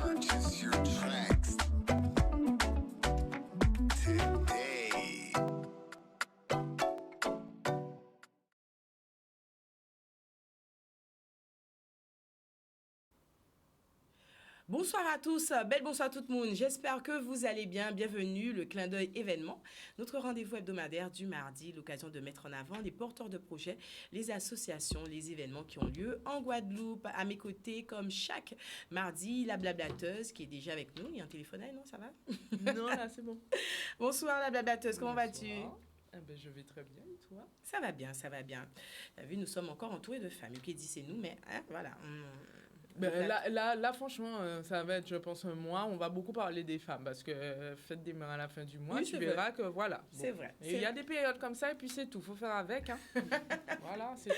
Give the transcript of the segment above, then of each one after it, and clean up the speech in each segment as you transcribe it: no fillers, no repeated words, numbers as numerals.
Purchase your tracks today. Bonsoir à tous, bel bonsoir tout le monde. J'espère que vous allez bien. Bienvenue, le clin d'œil événement. Notre rendez-vous hebdomadaire du mardi, l'occasion de mettre en avant les porteurs de projets, les associations, les événements qui ont lieu en Guadeloupe. À mes côtés, comme chaque mardi, la blablateuse qui est déjà avec nous. Il y a un téléphone, non, ça va? Non, là, c'est bon. Bonsoir la blablateuse, comment vas-tu? Eh ben, je vais très bien, et toi? Ça va bien, ça va bien. Tu as vu, nous sommes encore entourés de femmes. Qui dit c'est nous, mais voilà. Ben, là, franchement, ça va être, je pense, un mois. On va beaucoup parler des femmes parce que fête démarre à la fin du mois. Oui, tu verras que voilà. Bon. C'est vrai. Il y a des périodes comme ça et puis c'est tout. Faut faire avec. Hein. Voilà, c'est tout.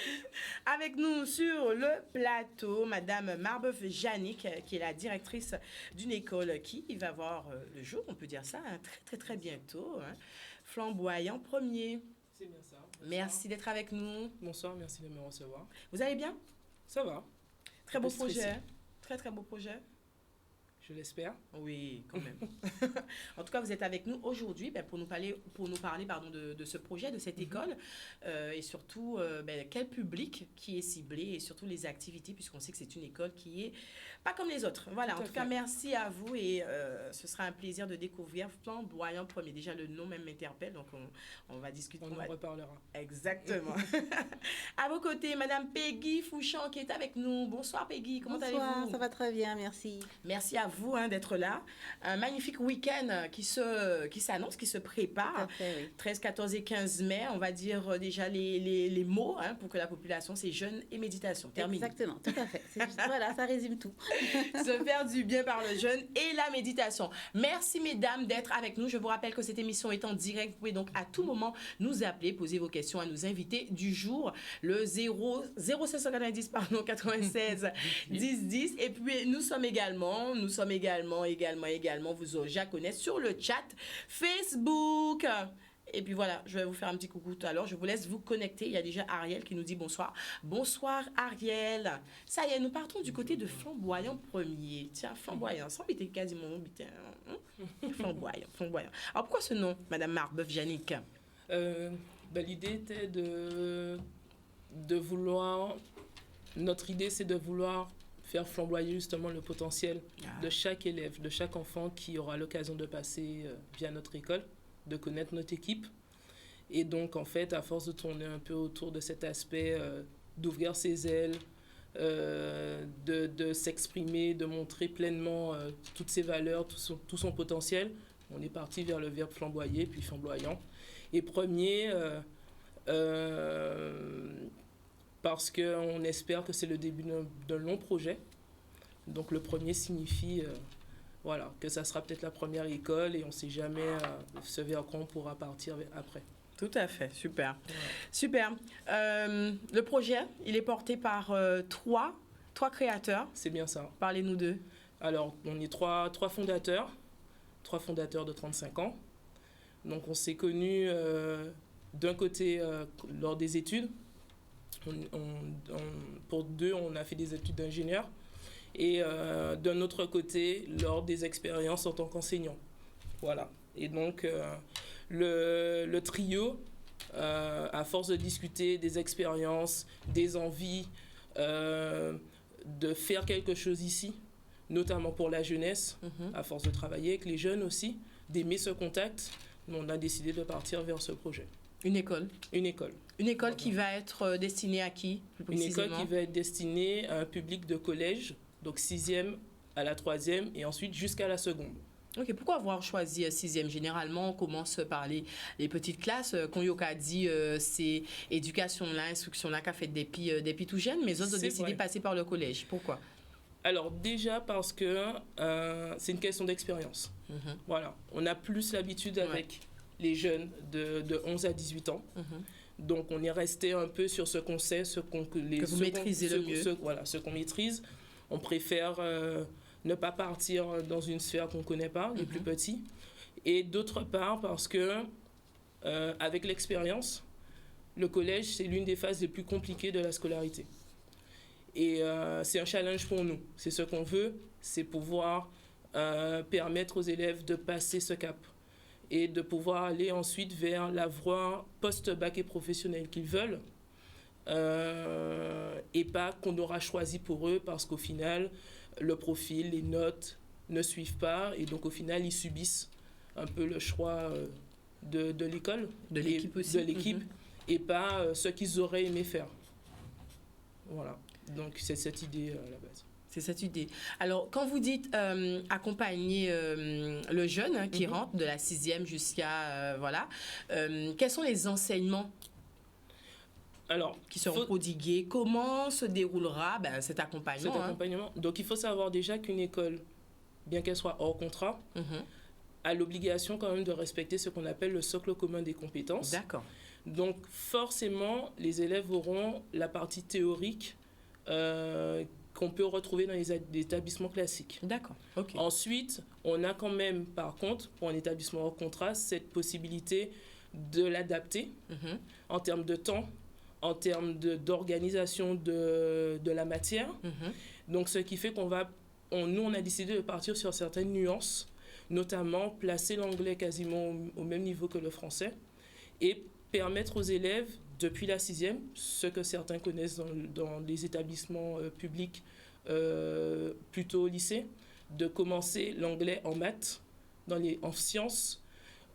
Avec nous sur le plateau, Madame Marbeuf Jannick, qui est la directrice d'une école qui va voir le jour, on peut dire ça, hein, très très très bientôt. Hein. Flamboyant premier. C'est bien ça. Bonsoir. Merci d'être avec nous. Bonsoir, merci de me recevoir. Vous allez bien? Ça va. Très beau Stressé. projet. Très très beau projet. Je l'espère. Oui, quand même. En tout cas, vous êtes avec nous aujourd'hui pour nous parler de ce projet, de cette école, et surtout quel public qui est ciblé et surtout les activités, puisqu'on sait que c'est une école qui est pas comme les autres. Voilà, en tout cas, merci à vous et ce sera un plaisir de découvrir Flamboyant Premier. Déjà, le nom même m'interpelle, donc on va discuter. On en reparlera. Exactement. À vos côtés, Madame Peggy Fouchon qui est avec nous. Bonsoir Peggy, comment allez-vous? Bonsoir, ça va très bien, merci. Merci à vous d'être là. Un magnifique week-end qui s'annonce, qui se prépare. Tout à fait, oui. 13, 14 et 15 mai, on va dire déjà les mots pour que la population, c'est jeûne et méditation. Terminé. Exactement, tout à fait. Voilà, ça résume tout. Se faire du bien par le jeûne et la méditation. Merci mesdames d'être avec nous. Je vous rappelle que cette émission est en direct. Vous pouvez donc à tout moment nous appeler, poser vos questions à nos invités du jour. Le 0790 96 10 10. Et puis nous sommes également, vous aurez déjà connaître sur le chat Facebook. Et puis voilà, je vais vous faire un petit coucou tout à l'heure. Je vous laisse vous connecter. Il y a déjà Ariel qui nous dit bonsoir. Bonsoir Ariel. Ça y est, nous partons du côté de Flamboyant Premier. Tiens, Flamboyant, ça m'était quasiment Flamboyant. Alors pourquoi ce nom, Madame Marbeuf Jannick? L'idée était de vouloir... Notre idée, c'est de vouloir faire flamboyer justement le potentiel de chaque élève, de chaque enfant qui aura l'occasion de passer via notre école, de connaître notre équipe. Et donc, en fait, à force de tourner un peu autour de cet aspect, d'ouvrir ses ailes, de s'exprimer, de montrer pleinement toutes ses valeurs, tout son potentiel, on est parti vers le verbe flamboyer, puis flamboyant. Et premier, parce qu'on espère que c'est le début d'un long projet. Donc le premier signifie que ça sera peut-être la première école et on ne sait jamais ce vers quoi on pourra partir après. Tout à fait, super. Ouais. Super. Le projet, il est porté par trois créateurs. C'est bien ça. Parlez-nous d'eux. Alors, on est trois fondateurs de 35 ans. Donc on s'est connus d'un côté lors des études. Pour deux, on a fait des études d'ingénieur. Et d'un autre côté, lors des expériences en tant qu'enseignant. Voilà. Et donc, le trio, à force de discuter des expériences, des envies, de faire quelque chose ici, notamment pour la jeunesse, à force de travailler avec les jeunes aussi, d'aimer ce contact, on a décidé de partir vers ce projet. Une école. Une école. Une école qui va être destinée à qui, plus précisément? Une école qui va être destinée à un public de collège, donc 6e à la 3e et ensuite jusqu'à la seconde. Ok, pourquoi avoir choisi 6e? Généralement, on commence par les petites classes. Konyoka dit c'est éducation là, instruction là, qui a fait depuis tout jeune, mais autres ont décidé de passer par le collège. Pourquoi? Alors déjà parce que c'est une question d'expérience. Voilà, on a plus l'habitude avec les jeunes de 11 à 18 ans. Donc on est resté un peu sur ce qu'on sait, ce qu'on maîtrise. On préfère ne pas partir dans une sphère qu'on ne connaît pas, les plus petits. Et d'autre part, parce que avec l'expérience, le collège, c'est l'une des phases les plus compliquées de la scolarité. Et c'est un challenge pour nous. C'est ce qu'on veut, c'est pouvoir permettre aux élèves de passer ce cap et de pouvoir aller ensuite vers la voie post-bac et professionnelle qu'ils veulent, et pas qu'on aura choisi pour eux parce qu'au final, le profil, les notes ne suivent pas et donc au final, ils subissent un peu le choix de l'école, De l'équipe aussi. de l'équipe, et pas ce qu'ils auraient aimé faire. Voilà, donc c'est cette idée à la base. C'est cette idée. Alors, quand vous dites accompagner le jeune qui rentre de la 6e jusqu'à... voilà, quels sont les enseignements Alors, qui seront prodigués? Comment se déroulera cet accompagnement? cet accompagnement. Donc, il faut savoir déjà qu'une école, bien qu'elle soit hors contrat, a l'obligation quand même de respecter ce qu'on appelle le socle commun des compétences. D'accord. Donc, forcément, les élèves auront la partie théorique qu'on peut retrouver dans les établissements classiques. D'accord. Ok. Ensuite, on a quand même, par contre, pour un établissement hors contrat, cette possibilité de l'adapter en termes de temps, en termes d'organisation de la matière. Donc, ce qui fait qu'on va... nous, on a décidé de partir sur certaines nuances, notamment placer l'anglais quasiment au même niveau que le français et permettre aux élèves, depuis la 6e, ce que certains connaissent dans les établissements publics, plutôt au lycée, de commencer l'anglais en maths, en sciences,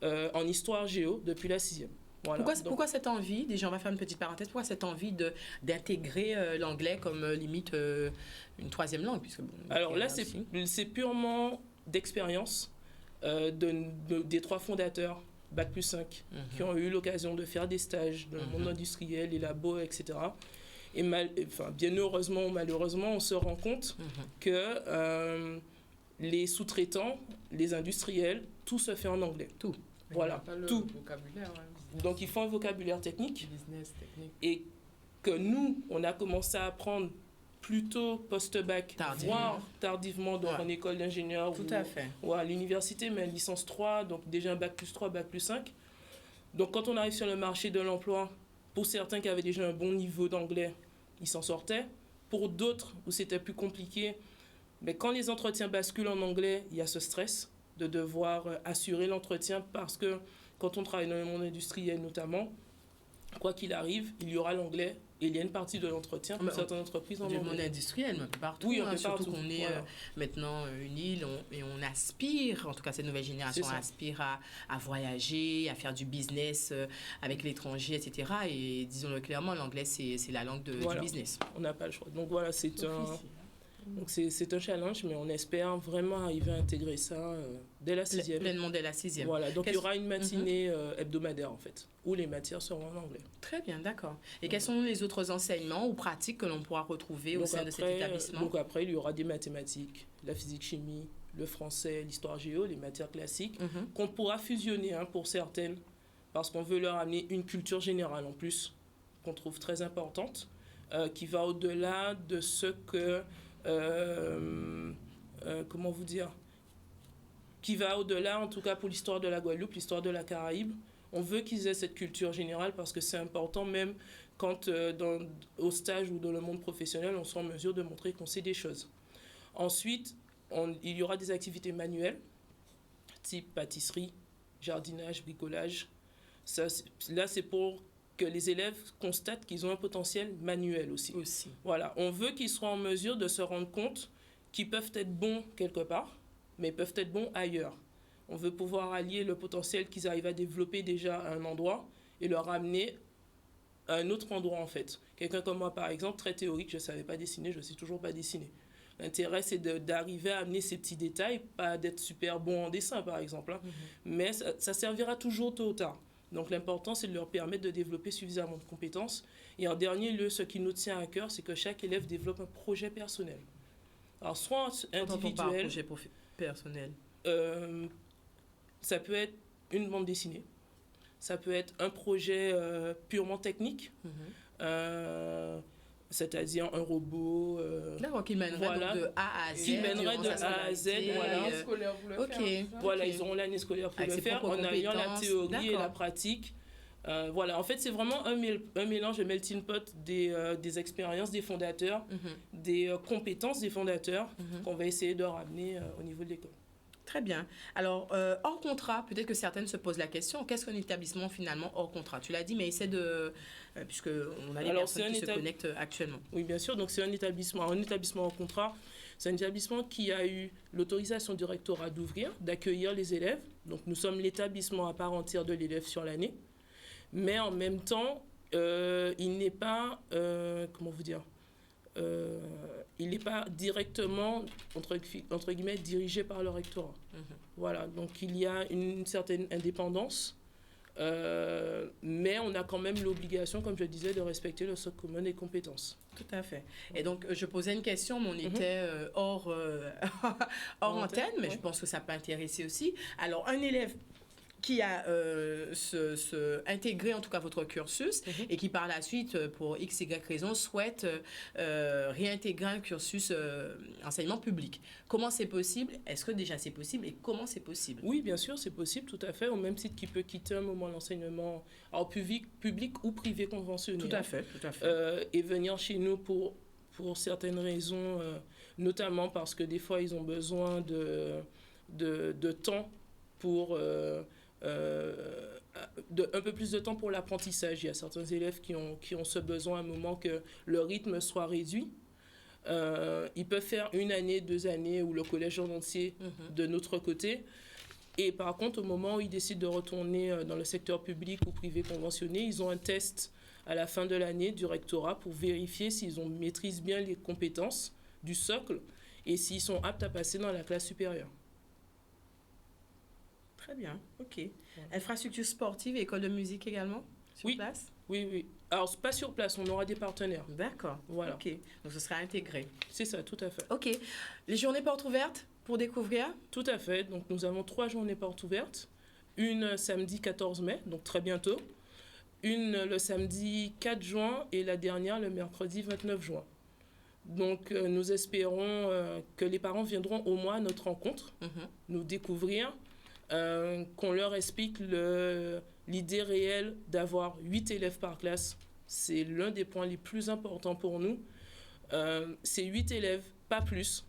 en histoire géo, depuis la 6e. Voilà. Pourquoi cette envie, déjà on va faire une petite parenthèse, pourquoi cette envie d'intégrer l'anglais comme limite une 3e langue puisque, alors là, c'est purement d'expérience des 3 fondateurs Bac plus 5 qui ont eu l'occasion de faire des stages dans le monde industriel, les labos, etc. Et bien heureusement ou malheureusement, on se rend compte que les sous-traitants, les industriels, tout se fait en anglais. Tout. Voilà, tout. Vocabulaire, Donc, il faut un vocabulaire technique. business, technique. Et que nous, on a commencé à apprendre plutôt post-bac, voire tardivement dans une école d'ingénieur Tout à fait. ou à l'université, mais licence 3, donc déjà un bac plus 3, bac plus 5. Donc, quand on arrive sur le marché de l'emploi, pour certains qui avaient déjà un bon niveau d'anglais, ils s'en sortaient. Pour d'autres, où c'était plus compliqué, mais quand les entretiens basculent en anglais, il y a ce stress de devoir assurer l'entretien parce que quand on travaille dans le monde industriel notamment, quoi qu'il arrive, il y aura l'anglais et il y a une partie de l'entretien pour certaines entreprises en Du anglais. monde industriel, mais un peu partout. Oui, un peu surtout partout. qu'on est maintenant une île et on aspire, en tout cas cette nouvelle génération aspire à voyager, à faire du business avec l'étranger, etc. Et disons-le clairement, l'anglais c'est la langue du business. On n'a pas le choix. Donc voilà, c'est un challenge, mais on espère vraiment arriver à intégrer ça dès la 6e. Pleinement dès la 6e. Voilà, donc il y aura une matinée hebdomadaire en fait, où les matières seront en anglais. Très bien, d'accord. Et quels sont les autres enseignements ou pratiques que l'on pourra retrouver au sein de cet établissement? Donc après, il y aura des mathématiques, la physique-chimie, le français, l'histoire géo, les matières classiques, qu'on pourra fusionner pour certaines, parce qu'on veut leur amener une culture générale en plus, qu'on trouve très importante, qui va au-delà de ce que... comment vous dire, qui va au-delà, en tout cas pour l'histoire de la Guadeloupe, l'histoire de la Caraïbe. On veut qu'ils aient cette culture générale parce que c'est important, même quand au stage ou dans le monde professionnel, on sera en mesure de montrer qu'on sait des choses. Ensuite, il y aura des activités manuelles, type pâtisserie, jardinage, bricolage. Là, c'est pour que les élèves constatent qu'ils ont un potentiel manuel aussi. Voilà, on veut qu'ils soient en mesure de se rendre compte qu'ils peuvent être bons quelque part, mais peuvent être bons ailleurs. On veut pouvoir allier le potentiel qu'ils arrivent à développer déjà à un endroit et le ramener à un autre endroit en fait. Quelqu'un comme moi par exemple, très théorique, je ne savais pas dessiner, je ne sais toujours pas dessiner. L'intérêt c'est d'arriver à amener ces petits détails, pas d'être super bon en dessin par exemple, mais ça servira toujours tôt ou tard. Donc l'important, c'est de leur permettre de développer suffisamment de compétences. Et en dernier lieu, ce qui nous tient à cœur, c'est que chaque élève développe un projet personnel. Alors soit individuel... projet personnel. Ça peut être une bande dessinée. Ça peut être un projet purement technique. C'est-à-dire un robot. D'accord, qui mènerait donc de A à Z. Qui mènerait de A à Z, voilà. Scolaire pour le faire. Voilà, ils auront l'année scolaire pour le faire en alliant la théorie et la pratique Voilà, en fait, c'est vraiment un mélange, un melting pot des expériences des fondateurs, des compétences des fondateurs qu'on va essayer de ramener au niveau de l'école. Très bien. Alors, hors contrat, peut-être que certaines se posent la question, qu'est-ce qu'un établissement finalement hors contrat? Tu l'as dit, mais essaie de... puisqu'on a des Alors, personnes qui se connectent actuellement. Oui, bien sûr. Donc, c'est un établissement hors contrat. C'est un établissement qui a eu l'autorisation du rectorat d'ouvrir, d'accueillir les élèves. Donc, nous sommes l'établissement à part entière de l'élève sur l'année. Mais en même temps, il n'est pas... comment vous dire il n'est pas directement, entre guillemets, dirigé par le rectorat. Voilà, donc il y a une certaine indépendance, mais on a quand même l'obligation, comme je disais, de respecter le socle commun des compétences. Tout à fait. Et donc, je posais une question, mais on était hors antenne, mais je pense que ça peut intéresser aussi. Alors, un élève qui a intégré en tout cas votre cursus et qui par la suite, pour x, y raison, souhaite réintégrer un cursus enseignement public. Comment c'est possible? Est-ce que déjà c'est possible et comment c'est possible? Oui, bien sûr, c'est possible, tout à fait, au même titre qu'il peut quitter un moment l'enseignement public ou privé conventionnel. Tout à fait, tout à fait. Et venir chez nous pour certaines raisons, notamment parce que des fois ils ont besoin de temps pour... un peu plus de temps pour l'apprentissage. Il y a certains élèves qui ont ce besoin à un moment que le rythme soit réduit. Ils peuvent faire 1 année, 2 années ou le collège en entier de notre côté. Et par contre, au moment où ils décident de retourner dans le secteur public ou privé conventionné, ils ont un test à la fin de l'année du rectorat pour vérifier s'ils maîtrisent bien les compétences du socle et s'ils sont aptes à passer dans la classe supérieure. Très bien, ok. Infrastructure sportive, école de musique également sur place? Oui. Alors, pas sur place, on aura des partenaires. D'accord, voilà. Ok, donc ce sera intégré. C'est ça, tout à fait. Ok. Les journées portes ouvertes pour découvrir? Tout à fait. Donc, nous avons 3 journées portes ouvertes. Une samedi 14 mai, donc très bientôt. Une le samedi 4 juin et la dernière le mercredi 29 juin. Donc, nous espérons que les parents viendront au moins à notre rencontre, nous découvrir, qu'on leur explique l'idée réelle d'avoir 8 élèves par classe. C'est l'un des points les plus importants pour nous. C'est 8 élèves, pas plus.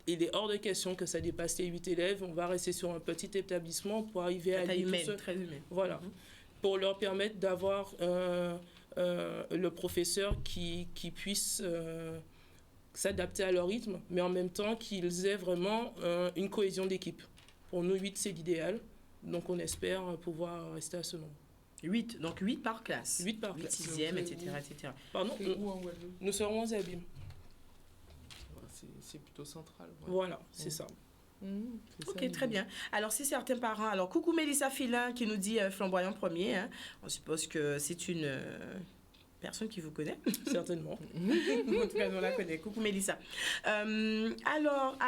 Il est hors de question que ça dépasse les 8 élèves. On va rester sur un petit établissement pour arriver à taille humaine, très humaine. Voilà. Pour leur permettre d'avoir le professeur qui puisse s'adapter à leur rythme, mais en même temps qu'ils aient vraiment une cohésion d'équipe. Pour nous, 8, c'est l'idéal. Donc, on espère pouvoir rester à ce nombre. 8, donc 8 par classe. 8 par classe. 6e, etc. Pardon, Où en Guadeloupe? nous serons aux Abîmes. C'est plutôt central. Ouais. Voilà, c'est ça. C'est Ok, ça, très bien. Alors, si certains parents... Alors, coucou Mélissa Filin qui nous dit flamboyant premier. Hein. On suppose que c'est une personne qui vous connaît. Certainement. En tout cas, on la connaît. Coucou Mélissa. Alors,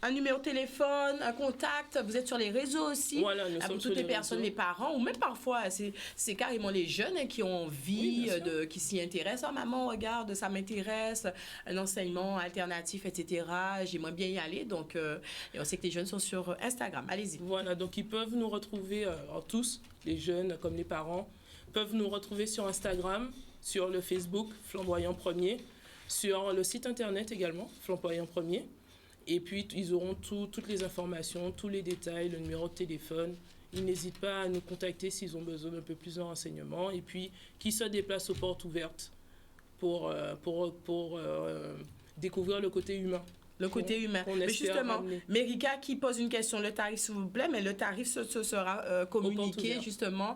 un numéro de téléphone, un contact. Vous êtes sur les réseaux aussi. Voilà, nous pour sommes sur toutes les les personnes, réseaux. les parents, ou même parfois, c'est carrément les jeunes hein, qui ont envie, Oui, bien sûr. qui s'y intéressent. Oh, maman, regarde, ça m'intéresse. Un enseignement alternatif, etc. J'aimerais bien y aller. Donc, et on sait que les jeunes sont sur Instagram. Allez-y. Voilà, donc ils peuvent nous retrouver, alors tous, les jeunes comme les parents, peuvent nous retrouver sur Instagram, sur le Facebook Flamboyant Premier, sur le site internet également, Flamboyant Premier. Et puis, ils auront toutes les informations, tous les détails, le numéro de téléphone. Ils n'hésitent pas à nous contacter s'ils ont besoin d'un peu plus de renseignements. Et puis, qui se déplacent aux portes ouvertes pour découvrir le côté humain. Le côté humain. qu'on Mais espère justement, ramener. Mérika qui pose une question, le tarif s'il vous plaît, mais le tarif ce sera communiqué ouvertes. justement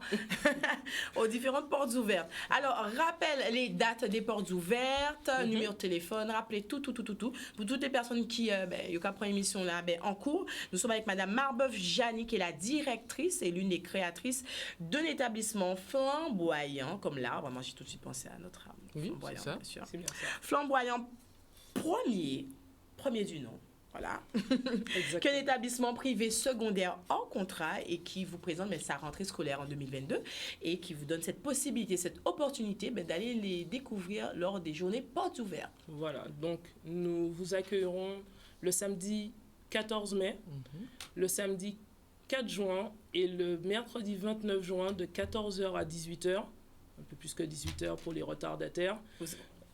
aux différentes portes ouvertes. Alors, rappelle les dates des portes ouvertes, numéro de téléphone, rappelez tout. Pour toutes les personnes qui ont qu'à prendre l'émission là, en cours, nous sommes avec Madame Marbeuf Jani, qui est la directrice et l'une des créatrices de l'établissement flamboyant, comme l'arbre. Moi, j'ai tout de suite pensé à notre arbre. Oui, Flamboyant, c'est ça. bien sûr. C'est bien ça. Flamboyant premier du nom. Voilà. Exactement. Qu'un établissement privé secondaire hors contrat et qui vous présente sa rentrée scolaire en 2022 et qui vous donne cette possibilité, cette opportunité d'aller les découvrir lors des journées portes ouvertes. Voilà, donc nous vous accueillerons le samedi 14 mai, le samedi 4 juin et le mercredi 29 juin de 14h à 18h, un peu plus que 18h pour les retardataires.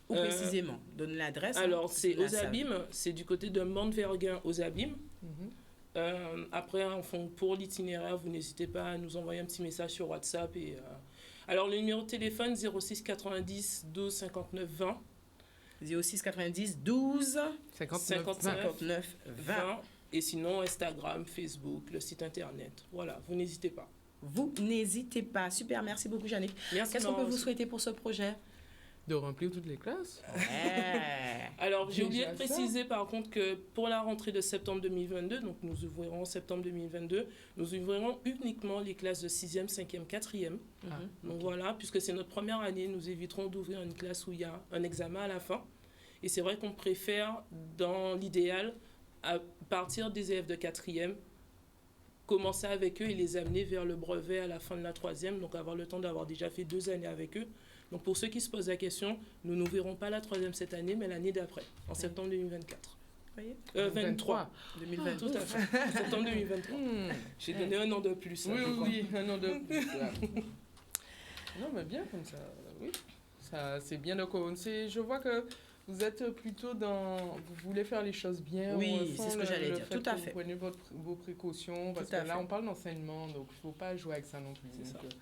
Ou précisément, donne l'adresse. Alors, c'est la aux salle. Abîmes, c'est du côté de Montverguin aux Abîmes. Mhm. Après, pour l'itinéraire, vous n'hésitez pas à nous envoyer un petit message sur WhatsApp. Alors, le numéro de téléphone 06 90 12 59 20. 06 90 12 59. 59 20. 20. Et sinon, Instagram, Facebook, le site internet. Voilà, vous n'hésitez pas. Vous n'hésitez pas. Super, merci beaucoup, Jannick. Merci. Qu'est-ce qu'on peut Laurence. vous souhaiter pour ce projet? De remplir toutes les classes. Ouais. Alors, j'ai oublié de Déjà ça. préciser par contre que pour la rentrée de septembre 2022, donc nous ouvrirons en septembre 2022, nous ouvrirons uniquement les classes de 6e, 5e, 4e. Ah, Donc voilà, puisque c'est notre première année, nous éviterons d'ouvrir une classe où il y a un examen à la fin. Et c'est vrai qu'on préfère, dans l'idéal, à partir des élèves de 4e, commencer avec eux et les amener vers le brevet à la fin de la 3e, donc avoir le temps d'avoir déjà fait 2 années avec eux. Donc pour ceux qui se posent la question, nous n'ouvrirons pas la 3e cette année, mais l'année d'après, en septembre 2024. Voyez 23. 2020. Tout à fait. En septembre 2023. J'ai donné un an de plus. Oui, hein, je crois. oui, un an de plus. là. Non, mais bien comme ça, oui. Ça, c'est bien de commencer. Je vois que vous êtes plutôt dans... Vous voulez faire les choses bien. Oui, on sent c'est ce que le- j'allais le dire. fait Tout à que fait. Vous prenez vos précautions, parce Tout à que là, fait. on parle d'enseignement, donc il ne faut pas jouer avec ça non plus. C'est Donc, ça.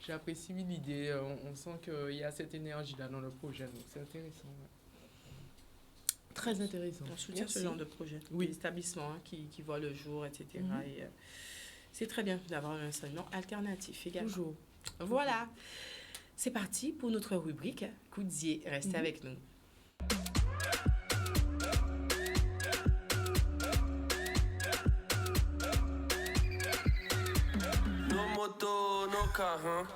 j'apprécie l'idée. On sent qu'il y a cette énergie-là dans le projet, donc c'est intéressant. Ouais. Très intéressant. On soutient Merci. ce genre de projet. Oui. Des établissements qui voient le jour, etc. Mhm. Et, c'est très bien d'avoir un enseignement alternatif également. Toujours. Voilà. C'est parti pour notre rubrique Coup d'Ier. Restez avec nous. No moto, no car, hein.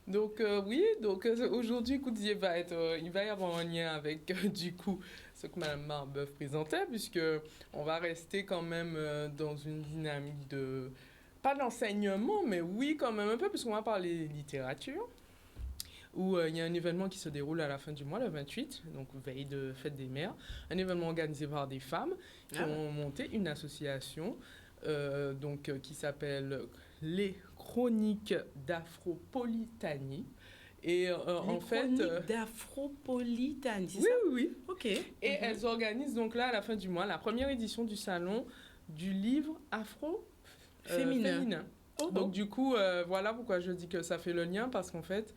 Donc aujourd'hui, Koudzié va être, il va y avoir un lien avec du coup ce que Madame Marbeuf présentait, puisque on va rester quand même dans une dynamique de pas d'enseignement, mais oui quand même un peu, puisqu'on va parler littérature, où il y a un événement qui se déroule à la fin du mois, le 28, donc veille de fête des mères, un événement organisé par des femmes qui Ah. ont monté une association qui s'appelle les Chroniques d'Afropolitanie. Et en fait... d'Afropolitanie, c'est oui, ça? oui, oui. Ok. Et elles organisent donc là, à la fin du mois, la première édition du salon du livre afro-féminin. Oh, Donc du coup, voilà pourquoi je dis que ça fait le lien, parce qu'en fait,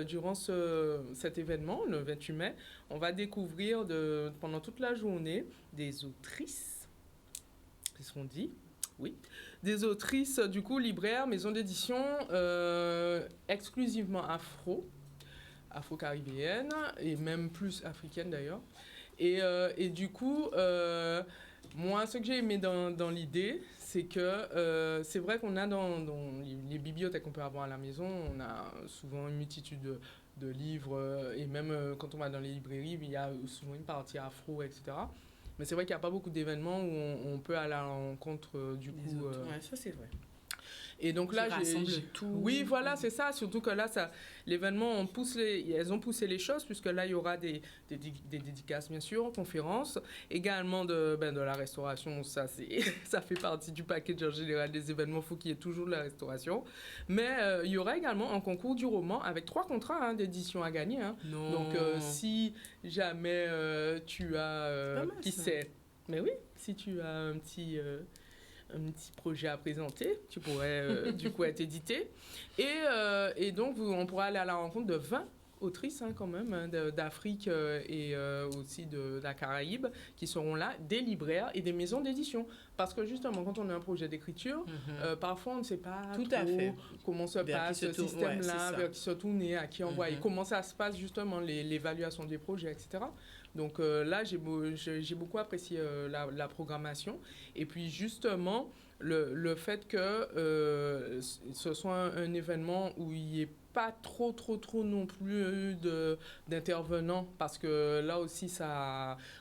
durant cet événement, le 28 mai, on va découvrir pendant toute la journée des autrices, c'est ce qu'on dit, oui, des autrices, du coup, libraires, maisons d'édition, exclusivement afro-caribéennes, et même plus africaines d'ailleurs. Et du coup, moi, ce que j'ai aimé dans l'idée, c'est que c'est vrai qu'on a dans les bibliothèques qu'on peut avoir à la maison, on a souvent une multitude de livres, et même quand on va dans les librairies, il y a souvent une partie afro, etc. Mais c'est vrai qu'il n'y a pas beaucoup d'événements où on peut aller à la rencontre du Les coup. autres. Ouais, ça c'est vrai. Et donc là, Qui rassemble tout. Oui, voilà, c'est ça. Surtout que là, l'événement, elles ont poussé les choses, puisque là, il y aura des dédicaces, bien sûr, conférences. Également de la restauration, ça, ça fait partie du package en général des événements. Il faut qu'il y ait toujours de la restauration. Mais il y aura également un concours du roman avec 3 contrats d'édition à gagner. Hein. Non. Donc, si jamais tu as... Pas mal, qui ça. sait? Mais oui, si tu as un petit projet à présenter, tu pourrais du coup être édité. Et donc, on pourra aller à la rencontre de 20 autrices hein, quand même, hein, d'Afrique et aussi de la Caraïbe, qui seront là, des libraires et des maisons d'édition. Parce que justement, quand on a un projet d'écriture, parfois on ne sait pas Tout trop à fait. comment se Vers qui passe se ce tourne, ouais, c'est système-là, ça. vers qui se tourner, à qui envoyer, comment ça se passe justement, l'évaluation des projets, etc. Donc là, j'ai beaucoup apprécié la programmation. Et puis justement, le fait que ce soit un événement où il n'y ait pas trop non plus d'intervenants, parce que là aussi,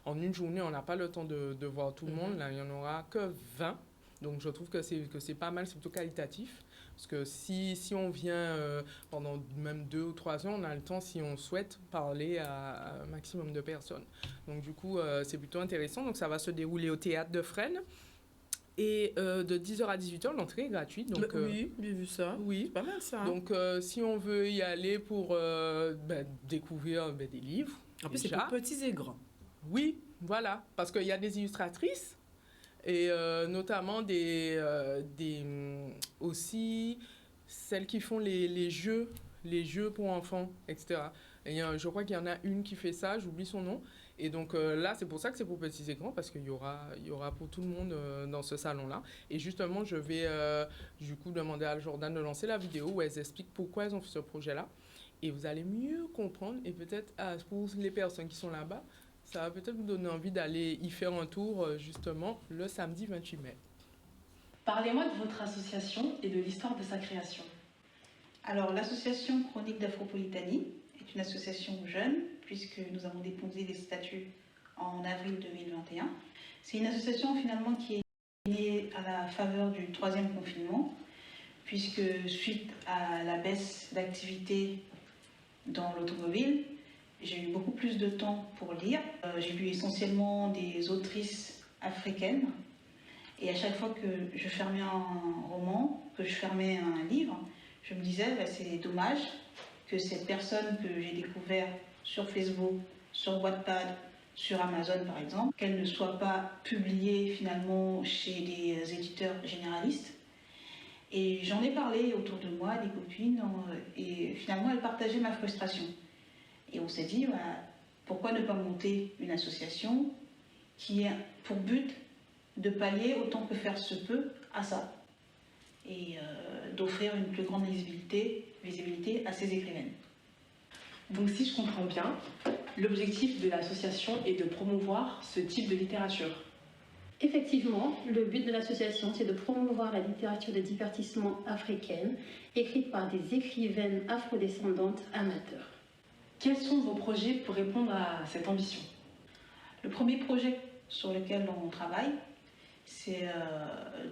en une journée, on n'a pas le temps de voir tout le monde. Là, il n'y en aura que 20. Donc je trouve que c'est pas mal, c'est plutôt qualitatif. Parce que si on vient pendant même 2 ou 3 ans, on a le temps, si on souhaite, parler à un maximum de personnes. Donc du coup, c'est plutôt intéressant. Donc ça va se dérouler au Théâtre de Fresnes. Et de 10h à 18h, l'entrée est gratuite. Donc, Oui, j'ai vu ça. oui. C'est pas mal ça. Donc, si on veut y aller pour découvrir des livres, En plus, c'est déjà, pour petits et grands. oui, voilà. Parce qu'il y a des illustratrices et notamment aussi celles qui font les jeux pour enfants, etc. Et je crois qu'il y en a une qui fait ça, j'oublie son nom. Et donc là, c'est pour ça que c'est pour petits et grands, parce qu'il y aura pour tout le monde dans ce salon-là. Et justement, je vais du coup demander à Jordan de lancer la vidéo où elles expliquent pourquoi elles ont fait ce projet-là. Et vous allez mieux comprendre. Et peut-être pour les personnes qui sont là-bas, ça va peut-être vous donner envie d'aller y faire un tour justement le samedi 28 mai. Parlez-moi de votre association et de l'histoire de sa création. Alors, l'association Chronique d'Afropolitanie est une association jeune, puisque nous avons déposé les statuts en avril 2021. C'est une association finalement qui est née à la faveur du 3e confinement, puisque suite à la baisse d'activité dans l'automobile, j'ai eu beaucoup plus de temps pour lire. J'ai lu essentiellement des autrices africaines. Et à chaque fois que je fermais un roman, que je fermais un livre, je me disais, c'est dommage que cette personne que j'ai découverte sur Facebook, sur Wattpad, sur Amazon par exemple, qu'elle ne soit pas publiée finalement chez des éditeurs généralistes. Et j'en ai parlé autour de moi, des copines, et finalement elles partageaient ma frustration. Et on s'est dit, pourquoi ne pas monter une association qui a pour but de pallier autant que faire se peut à ça et d'offrir une plus grande visibilité à ces écrivaines. Donc si je comprends bien, l'objectif de l'association est de promouvoir ce type de littérature. Effectivement, le but de l'association, c'est de promouvoir la littérature de divertissement africaine, écrite par des écrivaines afrodescendantes amateurs. Quels sont vos projets pour répondre à cette ambition? Le premier projet sur lequel on travaille, c'est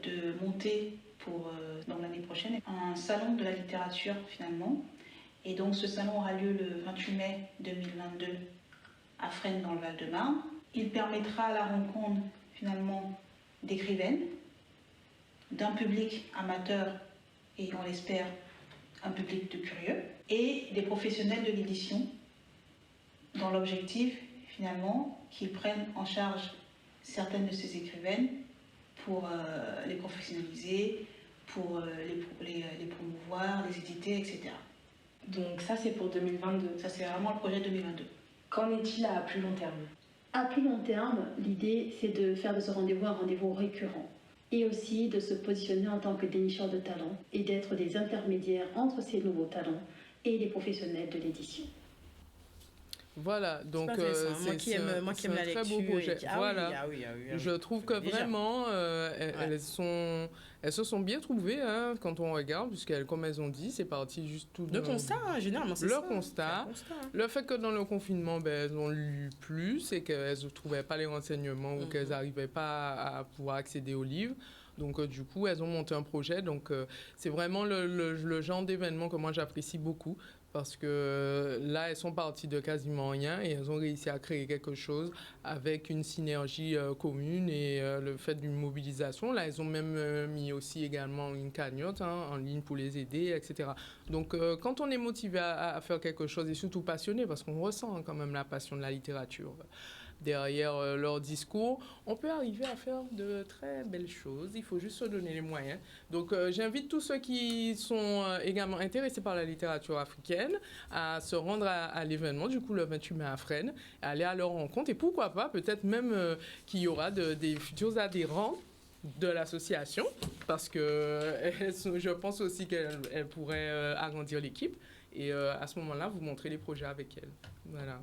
de monter dans l'année prochaine un salon de la littérature finalement. Et donc ce salon aura lieu le 28 mai 2022 à Fresnes dans le Val-de-Marne. Il permettra la rencontre finalement d'écrivaines, d'un public amateur et on l'espère un public de curieux, et des professionnels de l'édition, dans l'objectif finalement qu'ils prennent en charge certaines de ces écrivaines pour les professionnaliser, pour les promouvoir, les éditer, etc. Donc ça c'est pour 2022. Ça c'est vraiment le projet 2022. Qu'en est-il à plus long terme? À plus long terme, l'idée, c'est de faire de ce rendez-vous un rendez-vous récurrent et aussi de se positionner en tant que dénicheur de talents et d'être des intermédiaires entre ces nouveaux talents et les professionnels de l'édition. Voilà, donc moi qui aime la très lecture beau projet. Voilà. Oui. Je trouve que Déjà. vraiment, elles se sont bien trouvées quand on regarde, puisqu'elles, comme elles ont dit, c'est parti juste tout Le constat, généralement, c'est leur ça. constat. C'est un constat. Le fait que dans le confinement, elles ont lu plus et qu'elles ne trouvaient pas les renseignements ou qu'elles n'arrivaient pas à pouvoir accéder aux livres. Donc, du coup, elles ont monté un projet. Donc, c'est vraiment le genre d'événement que moi, j'apprécie beaucoup. Parce que là, elles sont parties de quasiment rien et elles ont réussi à créer quelque chose avec une synergie commune et le fait d'une mobilisation. Là, elles ont même mis aussi également une cagnotte en ligne pour les aider, etc. Donc, quand on est motivé à faire quelque chose et surtout passionné, parce qu'on ressent quand même la passion de la littérature derrière leur discours, on peut arriver à faire de très belles choses. Il faut juste se donner les moyens. Donc, j'invite tous ceux qui sont également intéressés par la littérature africaine à se rendre à l'événement, du coup, le 28 mai à Fresnes, à aller à leur rencontre. Et pourquoi pas, peut-être même qu'il y aura des futurs adhérents de l'association, parce que je pense aussi qu'elle pourrait agrandir l'équipe. Et à ce moment-là, vous montrez les projets avec elle. Voilà.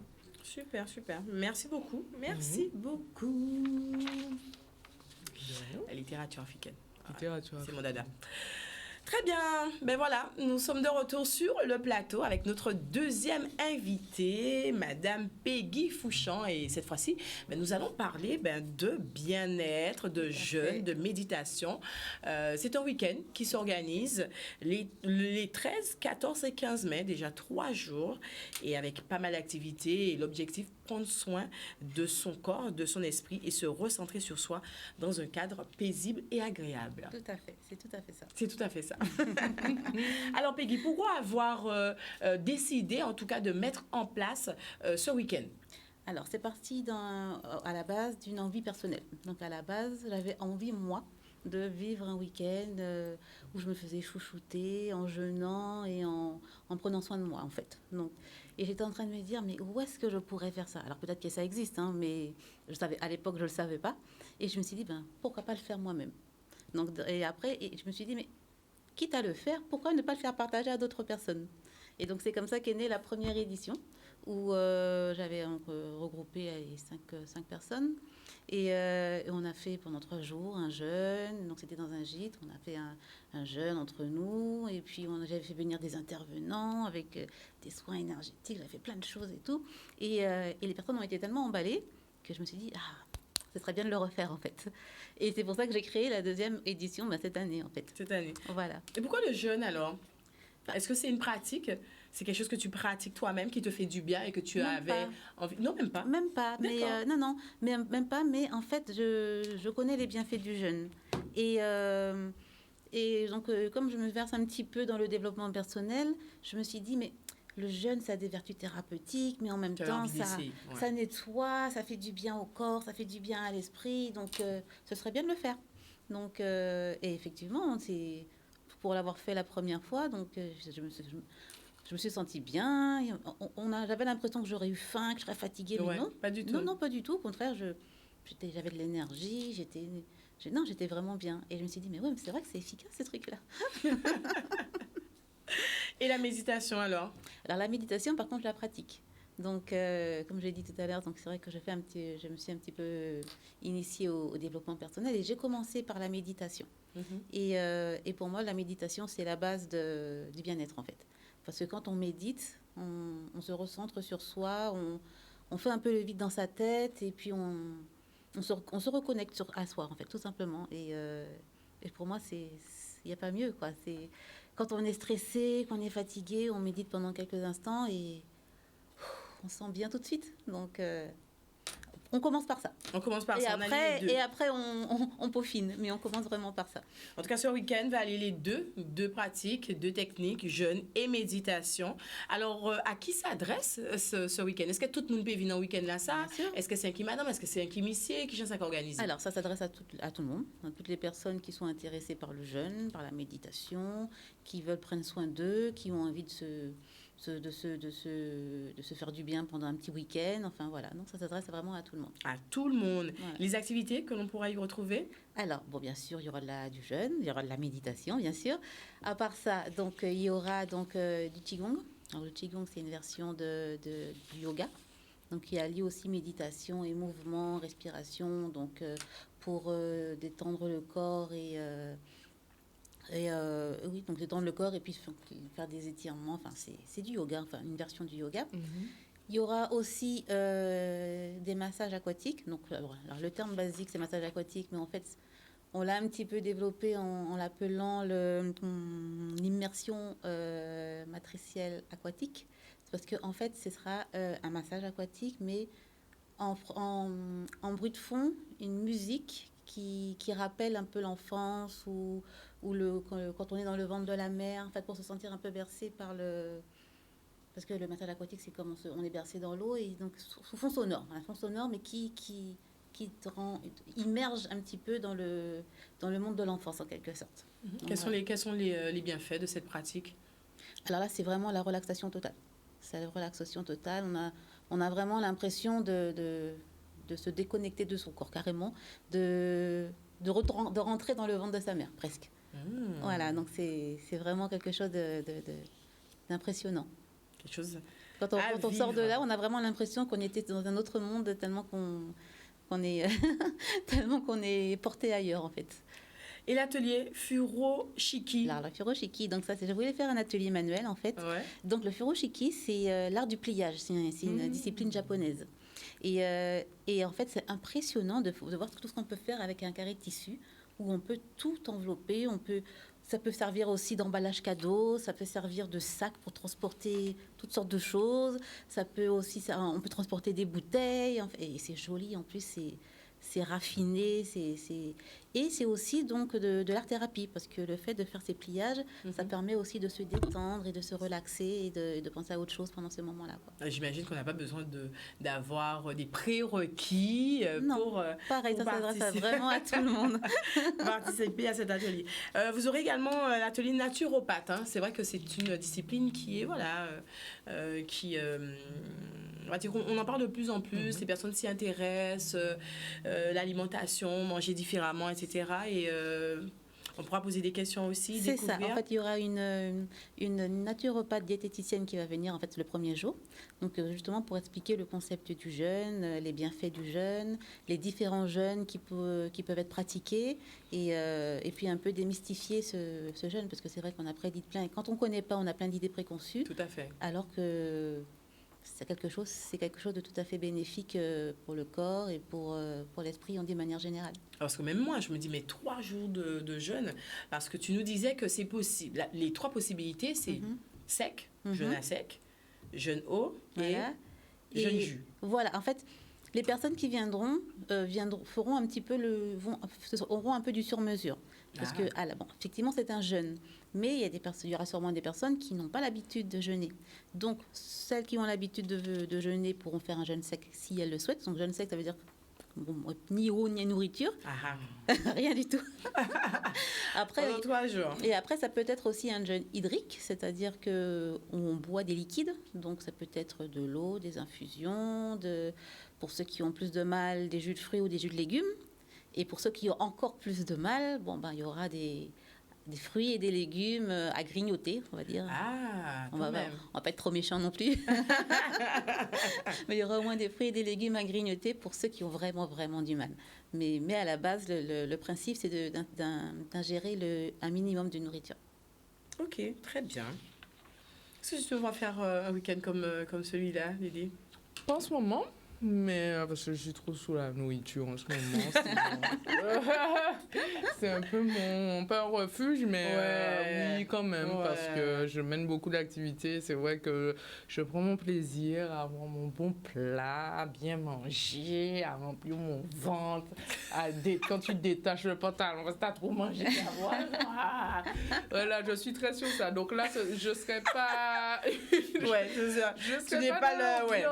Super. Merci beaucoup. Merci beaucoup. La littérature africaine. Littérature C'est mon dada. Très bien. Ben voilà, nous sommes de retour sur le plateau avec notre deuxième invitée, Madame Peggy Fouchant. Et cette fois-ci, ben, nous allons parler de bien-être, de jeûne, de méditation. C'est un week-end qui s'organise les 13, 14 et 15 mai, déjà 3 jours, et avec pas mal d'activités. Et l'objectif, prendre soin de son corps, de son esprit et se recentrer sur soi dans un cadre paisible et agréable. Tout à fait, c'est tout à fait ça. C'est tout à fait ça. Alors Peggy, pourquoi avoir décidé en tout cas de mettre en place ce week-end? Alors, c'est parti à la base d'une envie personnelle. Donc, à la base, j'avais envie, moi, de vivre un week-end où je me faisais chouchouter en jeûnant et en prenant soin de moi, en fait. Donc, et j'étais en train de me dire, mais où est-ce que je pourrais faire ça? Alors, peut-être que ça existe, hein, mais à l'époque, je ne le savais pas. Et je me suis dit, pourquoi pas le faire moi-même? Donc, et après, je me suis dit, mais quitte à le faire, pourquoi ne pas le faire partager à d'autres personnes? Et donc, c'est comme ça qu'est née la première édition, où j'avais regroupé 5 personnes. Et on a fait pendant 3 jours un jeûne. Donc, c'était dans un gîte. On a fait un jeûne entre nous. Et puis, j'avais fait venir des intervenants avec des soins énergétiques. J'avais fait plein de choses et tout. Et les personnes ont été tellement emballées que je me suis dit, ce serait bien de le refaire, en fait. Et c'est pour ça que j'ai créé la deuxième édition cette année, en fait. Cette année. Voilà. Et pourquoi le jeûne, alors? Est-ce que c'est une pratique? C'est quelque chose que tu pratiques toi-même, qui te fait du bien et que tu avais envie? Non, même pas. Même pas. Mais, même pas. Mais en fait, je connais les bienfaits du jeûne. Et donc, comme je me verse un petit peu dans le développement personnel, je me suis dit, mais le jeûne, ça a des vertus thérapeutiques, mais en même temps, ça nettoie, ça fait du bien au corps, ça fait du bien à l'esprit. Donc, ce serait bien de le faire. Donc, et effectivement, c'est pour l'avoir fait la première fois, donc je me suis sentie bien. J'avais l'impression que j'aurais eu faim, que je serais fatiguée, mais non. Pas du tout. Non, pas du tout. Au contraire, j'avais de l'énergie, j'étais vraiment bien. Et je me suis dit, mais c'est vrai que c'est efficace, ces trucs-là. Et la méditation, alors? Alors, la méditation, par contre, je la pratique. Donc, comme je l'ai dit tout à l'heure, donc c'est vrai que je me suis un petit peu initiée au développement personnel et j'ai commencé par la méditation. Et pour moi, la méditation, c'est la base du bien-être, en fait. Parce que quand on médite, on se recentre sur soi, on fait un peu le vide dans sa tête et puis on se reconnecte à soi, en fait, tout simplement. Et pour moi, il n'y a pas mieux, quoi. C'est quand on est stressé, qu'on est fatigué, on médite pendant quelques instants et on se sent bien tout de suite. Donc, on commence par ça. On commence par ça. Et après, on peaufine. Mais on commence vraiment par ça. En tout cas, ce week-end va allier les deux pratiques, 2 techniques, jeûne et méditation. Alors, à qui s'adresse ce week-end? Est-ce que tout le monde peut venir un week-end là, ça? Est-ce que c'est un qui madame? Est-ce que c'est un qui monsieur? Qui ça organise? Alors, ça s'adresse à tout le monde. À toutes les personnes qui sont intéressées par le jeûne, par la méditation, qui veulent prendre soin d'eux, qui ont envie de se faire du bien pendant un petit week-end. Enfin, voilà. Donc, ça s'adresse vraiment à tout le monde. À tout le monde. Voilà. Les activités que l'on pourra y retrouver? Alors, bien sûr, il y aura du jeûne, il y aura de la méditation, bien sûr. À part ça, donc, il y aura du Qigong. Alors, le Qigong, c'est une version du yoga. Donc, il allie aussi méditation et mouvement, respiration, donc, pour détendre le corps oui, donc détendre le corps et puis faire des étirements. Enfin, c'est du yoga, enfin une version du yoga. Il y aura aussi des massages aquatiques. Donc, alors, le terme basique, c'est massage aquatique, mais en fait, on l'a un petit peu développé en l'appelant l'immersion matricielle aquatique. Parce qu'en fait, ce sera un massage aquatique, mais en bruit de fond, une musique qui rappelle un peu l'enfance ou quand on est dans le ventre de la mer, en fait, pour se sentir un peu bercé par parce que le massage aquatique, c'est comme on est bercé dans l'eau, et donc sous fond sonore, un fond sonore, mais qui te immerge un petit peu dans le monde de l'enfance, en quelque sorte. Quels sont les bienfaits de cette pratique? Alors là, c'est vraiment la relaxation totale. C'est la relaxation totale. On a vraiment l'impression de se déconnecter de son corps, carrément, de rentrer dans le ventre de sa mère, presque. Voilà, donc c'est vraiment quelque chose d'impressionnant. Quelque chose quand on sort de là, on a vraiment l'impression qu'on était dans un autre monde, tellement qu'on est porté ailleurs, en fait. Et l'atelier Furoshiki. Alors, le furoshiki, donc ça, je voulais faire un atelier manuel, en fait. Ouais. Donc, le furoshiki, c'est l'art du pliage. C'est une discipline japonaise. Et en fait, c'est impressionnant de voir tout ce qu'on peut faire avec un carré de tissu, où on peut tout envelopper. Ça peut servir aussi d'emballage cadeau, ça peut servir de sac pour transporter toutes sortes de choses. On peut transporter des bouteilles. Et c'est joli, en plus, c'est raffiné. Et c'est aussi donc de l'art-thérapie, parce que le fait de faire ces pliages, ça permet aussi de se détendre et de se relaxer et de penser à autre chose pendant ce moment-là, quoi. J'imagine qu'on n'a pas besoin d'avoir des prérequis Non, pour pareil, ça s'adresse participer. vraiment à tout le monde. Participer à cet atelier. Vous aurez également l'atelier naturopathe. Hein. C'est vrai que c'est une discipline qui est, on va dire qu'on en parle de plus en plus, les personnes s'y intéressent, l'alimentation, manger différemment, etc. Et on pourra poser des questions aussi, C'est découvrir. ça. En fait, il y aura une naturopathe diététicienne qui va venir en fait le premier jour. Donc justement pour expliquer le concept du jeûne, les bienfaits du jeûne, les différents jeûnes qui peuvent être pratiqués et puis un peu démystifier ce jeûne, parce que c'est vrai qu'on a prédit plein. Et quand on ne connaît pas, on a plein d'idées préconçues. Tout à fait. Alors que c'est quelque chose de tout à fait bénéfique pour le corps et pour l'esprit, on dit de manière générale. Parce que même moi, je me dis, mais 3 jours de jeûne, parce que tu nous disais que c'est possible. Les 3 possibilités, c'est sec, jeûne à sec, jeûne haut Voilà. et jeûne jus. Voilà, en fait, les personnes qui viendront feront un petit peu auront un peu du sur-mesure. Parce que, effectivement, c'est un jeûne. Mais il y aura sûrement des personnes qui n'ont pas l'habitude de jeûner. Donc, celles qui ont l'habitude de jeûner pourront faire un jeûne sec si elles le souhaitent. Donc, jeûne sec, ça veut dire ni eau, ni nourriture. Rien du tout. Pendant 3 jours. Et après, ça peut être aussi un jeûne hydrique, c'est-à-dire qu'on boit des liquides. Donc, ça peut être de l'eau, des infusions, pour ceux qui ont plus de mal, des jus de fruits ou des jus de légumes. Et pour ceux qui ont encore plus de mal, il y aura des fruits et des légumes à grignoter, on va dire. On va pas être trop méchants non plus. Mais il y aura au moins des fruits et des légumes à grignoter pour ceux qui ont vraiment, vraiment du mal. Mais à la base, le principe, c'est d'ingérer un minimum de nourriture. Ok, très bien. Est-ce que tu vas faire un week-end comme celui-là, Lydie? Pas en ce moment. Mais parce que je suis trop sous la nourriture en ce moment. C'est un peu pas un refuge, mais oui, quand même, parce que je mène beaucoup d'activités. C'est vrai que je prends mon plaisir à avoir mon bon plat, à bien manger, à remplir mon ventre. Quand tu détaches le pantalon, parce que t'as trop mangé, voilà, je suis très sur ça. Donc là, je serais pas. Ouais, c'est ça. Je n'es pas là. ouais.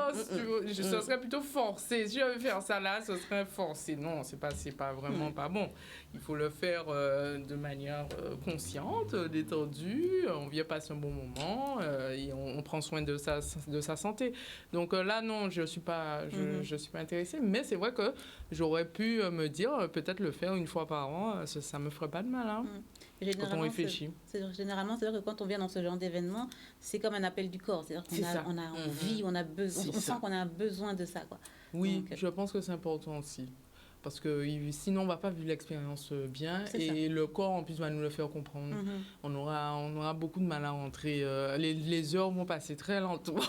Ce serait plutôt forcé. Si j'avais faire ça là, ce serait forcé. Non, c'est pas vraiment pas bon. Il faut le faire de manière consciente, détendue. On vient passer un bon moment et on prend soin de sa santé. Donc là, non, je suis pas intéressée. Mais c'est vrai que j'aurais pu me dire peut-être le faire une fois par an. Ça me ferait pas de mal. Hein. Quand on réfléchit. Généralement, c'est-à-dire que quand on vient dans ce genre d'événement, c'est comme un appel du corps. C'est-à-dire qu'on a envie, on a besoin, on sent qu'on a besoin de ça, quoi. Oui, donc, je pense que c'est important aussi. Parce que sinon, on ne va pas vivre l'expérience bien. Et le corps, en plus, va nous le faire comprendre. On aura beaucoup de mal à rentrer. Les heures vont passer très lentement.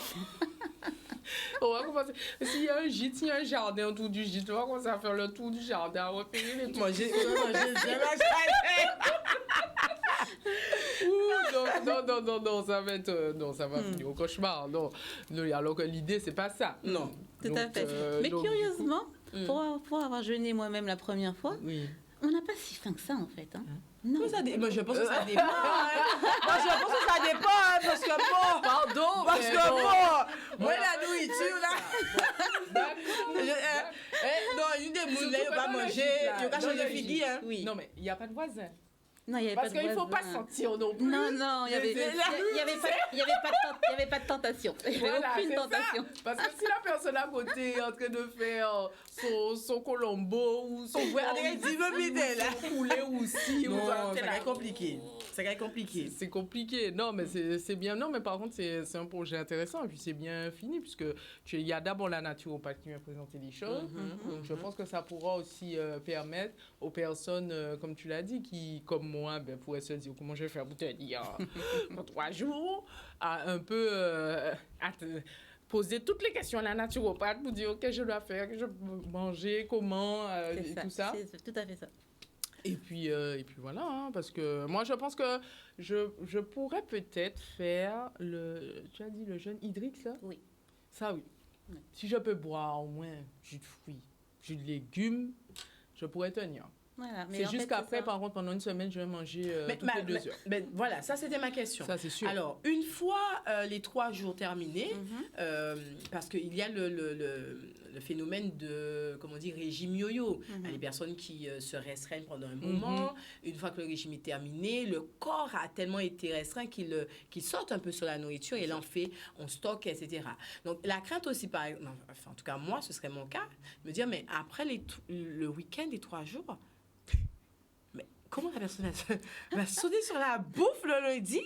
On va commencer. S'il y a un gîte, s'il y a un jardin autour du gîte, on va commencer à faire le tour du jardin, à repérer les trucs. Moi, j'ai non, ça va finir au cauchemar. Non, alors que l'idée, c'est pas ça. Non. Tout à fait. Mais curieusement, pour avoir jeûné moi-même la première fois, on n'a pas si faim que ça, en fait. Hein. Non. Moi, je pense que ça dépend. Moi, je pense que ça dépend, parce que bon. Pardon. Parce que bon. Moi, la nourriture, là. Non, une des moules, là, il va manger. Il va changer de figure. Non, mais il n'y a pas de voisin. Non, il n'y avait Parce pas de qu'il ne faut pas voisins. sentir non plus. Non, il n'y avait, pas de tentation. Il n'y avait Voilà, aucune c'est tentation. ça. Parce que si la personne à côté est en train de faire son colombo ou son poulet aussi, Non, ou ça, ça va être compliqué. Ça va être compliqué. c'est compliqué. Non, mais c'est bien. Non, mais par contre, c'est un projet intéressant. Et puis, c'est bien fini, puisque il y a d'abord la naturopathe qui m'a présenté les choses. Donc, je pense que ça pourra aussi permettre aux personnes, comme tu l'as dit, qui, comme moi, pourraient se dire comment je vais faire pour tenir en 3 jours, à un peu poser toutes les questions à la naturopathe pour dire qu'est-ce que je dois faire, que je peux manger, comment, et tout ça. C'est tout à fait ça. Et puis voilà, hein, parce que moi, je pense que je pourrais peut-être faire tu as dit le jeûne hydrique, ça? Oui. Ça, oui. Ouais. Si je peux boire au moins jus de fruits, jus de légumes, je pourrais tenir. Voilà. Mais C'est en fait, jusqu'après, ça. par contre, pendant une semaine, je vais manger toutes les 2 heures. Voilà, ça c'était ma question. Ça, c'est sûr. Alors, une fois les 3 jours terminés, parce qu'il y a le phénomène de, comment dire, régime yo-yo. Les personnes qui se restreignent pendant un moment, une fois que le régime est terminé, le corps a tellement été restreint qu'il saute un peu sur la nourriture et on stocke, etc. Donc, la crainte aussi, par exemple, enfin, en tout cas, moi, ce serait mon cas, de me dire, mais après le week-end des 3 jours, comment la personne va sauter sur la bouffe le lundi?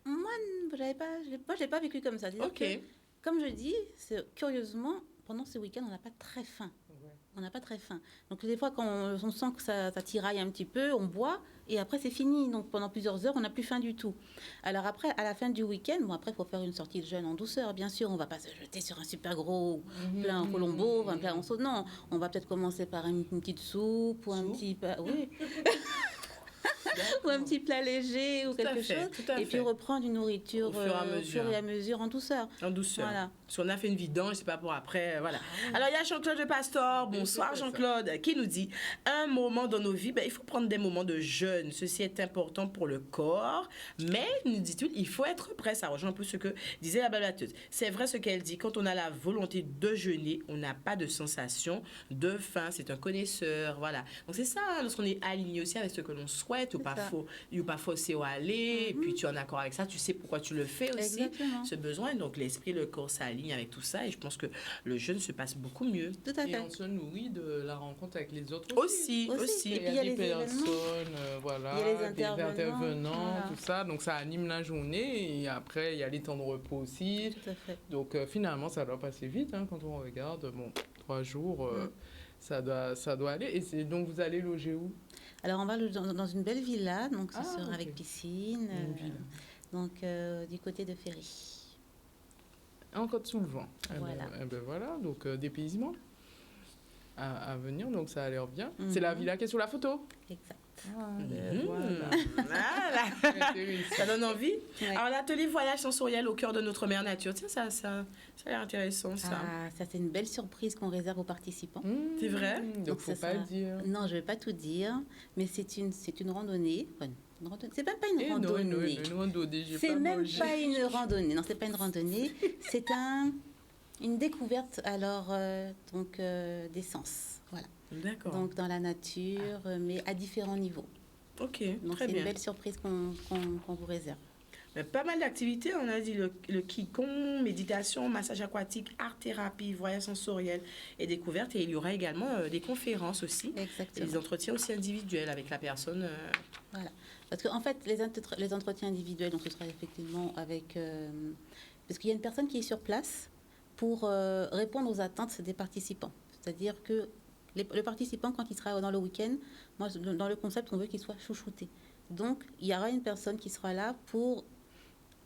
Moi, je l'ai pas vécu comme ça. C'est-à-dire Ok. que, comme je dis, curieusement, pendant ce week-end, on n'a pas très faim. On n'a pas très faim. Donc, des fois, quand on sent que ça tiraille un petit peu, on boit et après, c'est fini. Donc, pendant plusieurs heures, on n'a plus faim du tout. Alors, après, à la fin du week-end, après, il faut faire une sortie de jeûne en douceur, bien sûr. On ne va pas se jeter sur un super gros plat en colombo, un plat en sauce. Non, on va peut-être commencer par une petite soupe ou un petit... Oui. ou un petit plat léger ou quelque chose. Et puis reprendre une nourriture au fur et à mesure en douceur. En douceur. Voilà. Parce qu'on a fait une vidange, c'est pas pour après. Voilà. Alors, il y a Jean-Claude de Pastor. Bonsoir, Jean-Claude, qui nous dit un moment dans nos vies, il faut prendre des moments de jeûne. Ceci est important pour le corps. Mais, nous dit-il, il faut être prêt. Ça rejoint un peu ce que disait la blablateuse. C'est vrai ce qu'elle dit. Quand on a la volonté de jeûner, on n'a pas de sensation de faim. C'est un connaisseur. Voilà. Donc, c'est ça, lorsqu'on est aligné aussi avec ce que l'on souhaite, ou pas forcé à aller, et puis tu es en accord avec ça, tu sais pourquoi tu le fais aussi. Exactement. Ce besoin. Donc, l'esprit, le corps s'aligne avec tout ça. Et je pense que le jeûne se passe beaucoup mieux. Tout à Et fait. on se nourrit de la rencontre avec les autres Aussi. Aussi. Et puis, il y a les des personnes, événements. voilà, Il y a les des intervenants, intervenants, voilà. tout ça. Donc, ça anime la journée. Et après, il y a les temps de repos aussi. Tout à fait. Donc, finalement, ça doit passer vite hein, quand on regarde. Bon, 3 jours, ça doit aller. Et donc, vous allez loger où? Alors, on va dans une belle villa, donc ce sera ok. avec piscine, Une villa. donc du côté de Ferry. Encore sous le vent. Voilà. Voilà, donc dépaysement à venir, donc ça a l'air bien. C'est la villa qui est sur la photo. Exact. Voilà. Intéressant. Ça donne envie. Ouais. Alors, l'atelier voyage sensoriel au cœur de notre mère nature. Tiens, ça a l'air intéressant, ça. Ah, ça, c'est une belle surprise qu'on réserve aux participants. C'est vrai? Donc, Donc, faut ça pas sera- le dire. Non, je ne vais pas tout dire, mais c'est une randonnée. Enfin, c'est même pas une randonnée. Une randonnée, j'ai C'est pas même mangé. pas une randonnée. Non, c'est pas une randonnée. C'est une découverte des sens. Voilà. D'accord. Donc dans la nature, mais à différents niveaux. Ok, Donc très c'est bien. une belle surprise qu'on vous réserve. Mais pas mal d'activités, on a dit le Qigong, méditation, massage aquatique, art-thérapie, voyage sensoriel et découverte. Et il y aura également des conférences aussi. Et Exactement. des entretiens aussi individuels avec la personne. Voilà. Parce qu'en fait, les entretiens individuels, donc ce sera effectivement avec... parce qu'il y a une personne qui est sur place pour répondre aux attentes des participants. C'est-à-dire que le participant, quand il sera dans le week-end, moi, dans le concept, on veut qu'il soit chouchouté. Donc, il y aura une personne qui sera là pour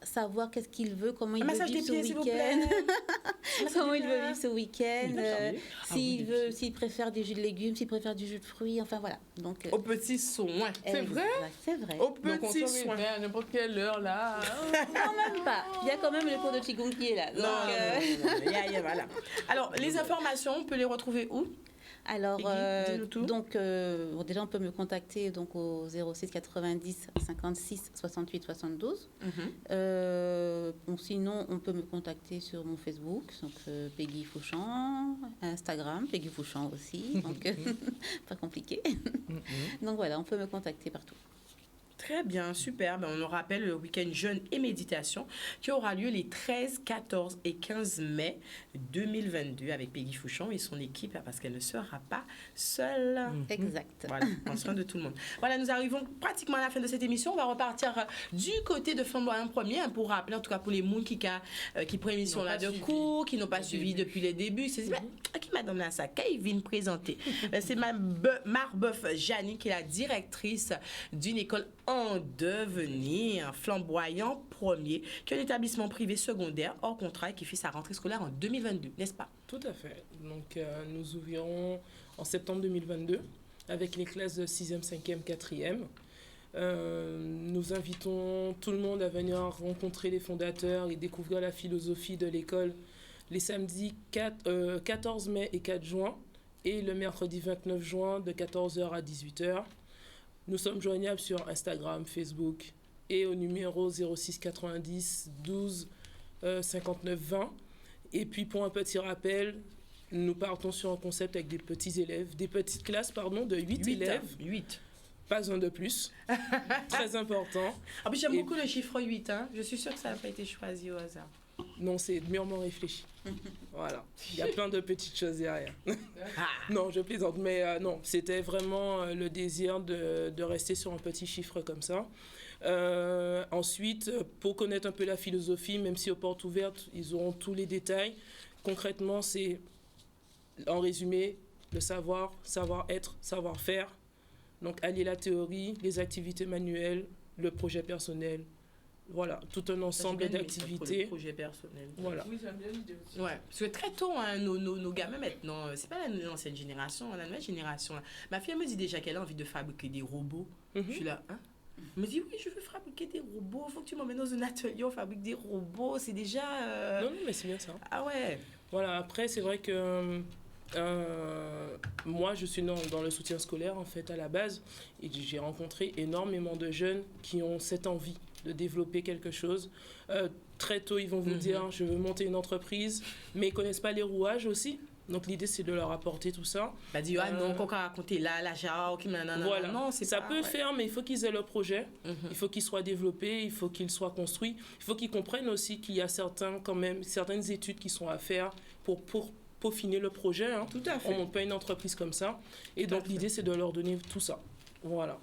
savoir qu'est-ce qu'il veut, comment il Un veut massage des vivre ce pieds, s'il vous week-end. plaît. Comment il veut vivre ce week-end, oui, s'il préfère des jus de légumes, s'il préfère du jus de fruits, enfin voilà. Donc, Au petit soin. C'est vrai? C'est vrai. Au Donc, on petit se soin. réveille à n'importe quelle heure, là. Quand même pas. Il y a quand même le cours de Qigong qui est là. Donc, Non, voilà. Alors, les informations, on peut les retrouver où? Alors, Peggy, dis-nous tout. donc, déjà, on peut me contacter donc, au 06 90 56 68 72. Bon, sinon, on peut me contacter sur mon Facebook, donc Peggy Fouchant, Instagram, Peggy Fouchant aussi, donc pas compliqué. Donc voilà, on peut me contacter partout. Très bien, super. Ben, on nous rappelle le week-end jeûne et méditation qui aura lieu les 13, 14 et 15 mai 2022 avec Peggy Fouchon et son équipe parce qu'elle ne sera pas seule. Exact. Voilà, prends soin de tout le monde. Voilà, nous arrivons pratiquement à la fin de cette émission. On va repartir du côté de Flamboyant Premier pour rappeler, en tout cas pour les gens qui prennent l'émission là de cours, qui n'ont pas suivi depuis les débuts. C'est qui madame là ça, qui vient présenter. C'est Marbeuf Janie qui est la directrice d'une école en devenir, Flamboyant Premier, qui est un établissement privé secondaire hors contrat et qui fait sa rentrée scolaire en 2022, n'est-ce pas? Tout à fait. Donc, nous ouvrirons en septembre 2022 avec les classes de 6e, 5e, 4e. Nous invitons tout le monde à venir rencontrer les fondateurs et découvrir la philosophie de l'école les samedis 14 mai et 4 juin et le mercredi 29 juin de 14h à 18h. Nous sommes joignables sur Instagram, Facebook et au numéro 06 90 12 59 20. Et puis pour un petit rappel, nous partons sur un concept avec des petits élèves, des petites classes de 8 élèves. 8. Pas un de plus. Très important. Ah, puis j'aime beaucoup le chiffre 8. Hein. Je suis sûre que ça n'a pas été choisi au hasard. Non, c'est mûrement réfléchi. Voilà. Il y a plein de petites choses derrière. Non, je plaisante. Mais non, c'était vraiment le désir de rester sur un petit chiffre comme ça. Ensuite, pour connaître un peu la philosophie, même si aux portes ouvertes, ils auront tous les détails. Concrètement, c'est, en résumé, le savoir, savoir-être, savoir-faire. Donc, allier la théorie, les activités manuelles, le projet personnel. Voilà, tout un ensemble d'activités. Le projet personnel. Voilà. Oui, j'aime bien l'idée aussi. Ouais, parce que très tôt, hein, nos gamins maintenant, c'est pas l'ancienne génération, la nouvelle génération. Là. Ma fille elle me dit déjà qu'elle a envie de fabriquer des robots. Je suis là, hein? Elle me dit, oui, je veux fabriquer des robots. Il faut que tu m'emmènes dans un atelier, on fabrique des robots. C'est déjà... Non, mais c'est bien ça. Ah ouais. Voilà, après, c'est vrai que... moi, je suis dans le soutien scolaire, en fait, à la base. Et j'ai rencontré énormément de jeunes qui ont cette envie de développer quelque chose. Très tôt, ils vont vous dire, je veux monter une entreprise, mais ils ne connaissent pas les rouages aussi. Donc, l'idée, c'est de leur apporter tout ça. Bah, dis, ah non, qu'on va raconter là, ok, nanana. Voilà. Non, c'est ça pas, peut faire, mais il faut qu'ils aient le projet. Il faut qu'il soit développé, il faut qu'il soit construit. Il faut qu'ils comprennent aussi qu'il y a certaines études qui sont à faire pour peaufiner le projet. Hein. Tout à fait. On monte pas une entreprise comme ça. Et donc, l'idée, c'est de leur donner tout ça. Voilà.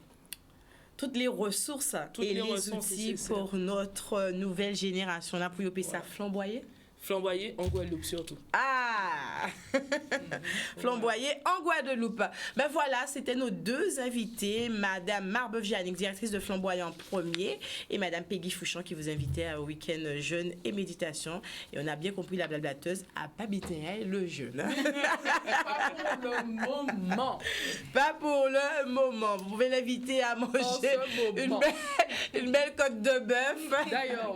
Toutes les ressources et les outils pour notre nouvelle génération. Là, pour y ça flamboyer. Flamboyer en Guadeloupe surtout. Ah Flamboyer en Guadeloupe. Ben voilà, c'était nos deux invités, Madame Marbeuf Janie, directrice de Flamboyant Premier, et Madame Peggy Fouchon qui vous invitait au week-end jeûne et méditation. Et on a bien compris la blablateuse à pas biter le jeûne. Pas pour le moment. Pas pour le moment. Vous pouvez l'inviter à manger une belle côte de bœuf. D'ailleurs,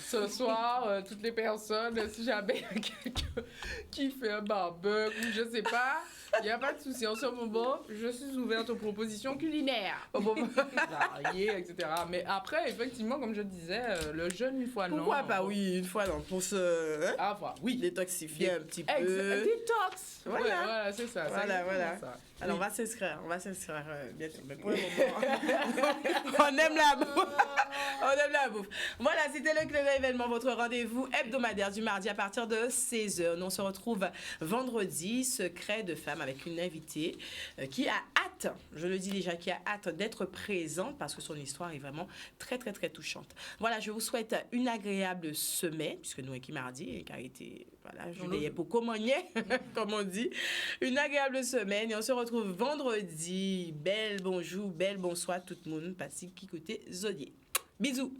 ce soir, toutes les personnes, si jamais il y a quelqu'un qui fait un barbecue ou je sais pas, il n'y a pas de souci. En ce moment, je suis ouverte aux propositions culinaires. Variées, etc. Mais après, effectivement, comme je disais, le jeûne une fois non. Pourquoi pas, oui, une fois non, pour se... Hein? Ah, voilà, oui. Détoxifier un petit peu. Détox. Voilà. Ouais, voilà, c'est ça. Voilà. Ça. Alors, on va s'inscrire bientôt. Mais pour le moment, on aime la bouffe. Voilà, c'était le Club Événement, votre rendez-vous hebdomadaire du mardi à partir de 16h. Nous, on se retrouve vendredi, Secret de femme, avec une invitée qui a hâte, je le dis déjà, qui a hâte d'être présente parce que son histoire est vraiment très, très, très touchante. Voilà, je vous souhaite une agréable semaine, puisque nous, qui mardi, car été, voilà, je l'ai pour communier, comme on dit. Une agréable semaine et on se retrouve vendredi. Bel bonjour, bel bonsoir tout le monde. Passez qui côté Zodier. Bisous.